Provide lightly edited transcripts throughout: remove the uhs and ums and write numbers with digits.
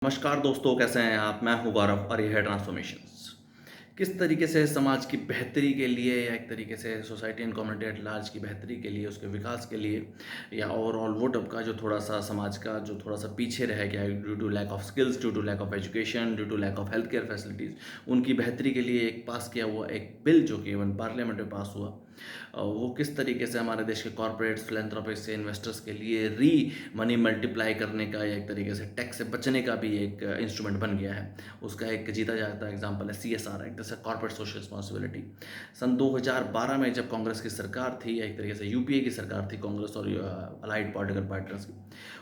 नमस्कार दोस्तों, कैसे हैं आप? मैं हूँ गौरव और ये है ट्रांसफॉर्मेशंस। किस तरीके से समाज की बेहतरी के लिए या एक तरीके से society and community at large की बेहतरी के लिए, उसके विकास के लिए या ओवरऑल वो तबका जो थोड़ा-सा समाज का जो थोड़ा-सा पीछे रह गया है due to lack of skills, due to lack of education, due to lack of health care facilities, उनकी बेहतरी के लिए एक पास किया हुआ एक बिल जो कि इवन पार्लियामेंट में पास हुआ। वो किस तरीके से हमारे देश के कॉर्पोरेट्स, फिलैंथ्रोपिस्ट से इन्वेस्टर्स के लिए मनी मल्टीप्लाई करने का या एक तरीके से टैक्स से बचने का भी एक इंस्ट्रूमेंट बन गया है। उसका एक जीता जाता एग्जांपल है सीएसआर एक्ट, जैसे कॉर्पोरेट सोशल रिस्पॉन्सिबिलिटी। सन 2012 में जब कांग्रेस की सरकार थी या एक तरीके से यूपीए की सरकार थी, कांग्रेस और अलाइड पॉलिटिकल पार्टीज की,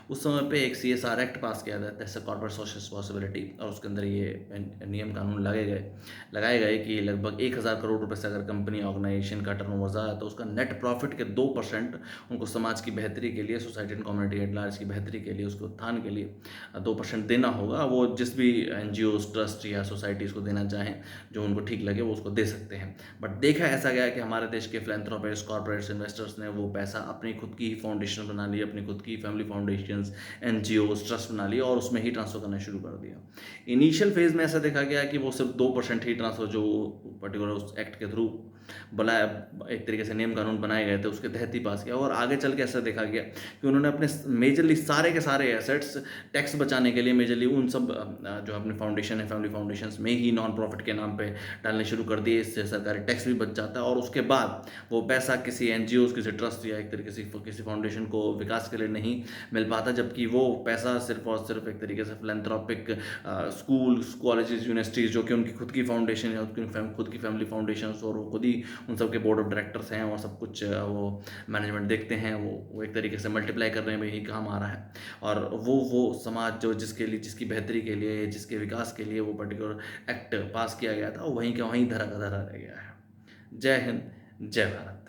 उस समय पे एक सीएसआर एक्ट पास किया गया जैसे कॉर्पोरेट सोशल रिस्पॉन्सिबिलिटी, और उसके अंदर ये नियम कानून लगाए गए कि लगभग 1000 करोड़ रुपए से अगर कंपनी ऑर्गेनाइजेशन का टर्नओवर ज़्यादा है तो उसका नेट प्रॉफिट के 2% उनको समाज की बेहतरी के लिए, society and community at large की बेहतरी के लिए, उसके उत्थान के लिए 2% देना होगा। वो जिस भी एनजीओज, ट्रस्ट या सोसाइटीज़ को देना चाहें, जो उनको ठीक लगे वो उसको दे सकते हैं। बट देखा ऐसा गया कि हमारे देश के फिलैंथ्रोपिस्ट, कॉर्पोरेट्स, इन्वेस्टर्स ने वो पैसा अपनी खुद की ही फाउंडेशन बना ली, अपनी खुद की फैमिली फाउंडेशंस, एनजीओज, ट्रस्ट बना लिया और उसमें ही ट्रांसफर करना शुरू कर दिया। इनिशियल फेज़ में ऐसा देखा गया कि वो सिर्फ 2% ही ट्रांसफ़र जो पर्टिकुलर उस एक्ट के थ्रू बनाया, एक तरीके से नियम कानून बनाए गए थे उसके तहत ही पास किया। और आगे चल के ऐसा देखा गया कि उन्होंने अपने मेजरली सारे के सारे एसेट्स टैक्स बचाने के लिए मेजरली उन सब जो अपने फाउंडेशन है, फैमिली फाउंडेशंस में ही नॉन प्रॉफिट के नाम पे डालने शुरू कर दिए। इससे सरकारी टैक्स भी बच जाता है और उसके बाद वो पैसा किसी एनजीओज, किसी ट्रस्ट या एक तरीके से किसी फाउंडेशन को विकास के लिए नहीं मिल पाता, जबकि वो पैसा सिर्फ और सिर्फ एक तरीके से फिलैंथ्रोपिक स्कूल्स, कॉलेजेस, यूनिवर्सिटीज़ जो कि उनकी खुद की फाउंडेशन या खुद की फैमिली फाउंडेशंस, और वो खुद ही उन सब के बोर्ड ऑफ डायरेक्टर्स हैं और सब कुछ वो मैनेजमेंट देखते हैं, वो एक तरीके से मल्टीप्लाई करने में ही काम आ रहा है। और वो समाज जो जिसके लिए, जिसकी बेहतरी के लिए, जिसके विकास के लिए वो पर्टिकुलर एक्ट पास किया गया था, वहीं का वहीं धरा का धरा रह गया है। जय हिंद, जय भारत।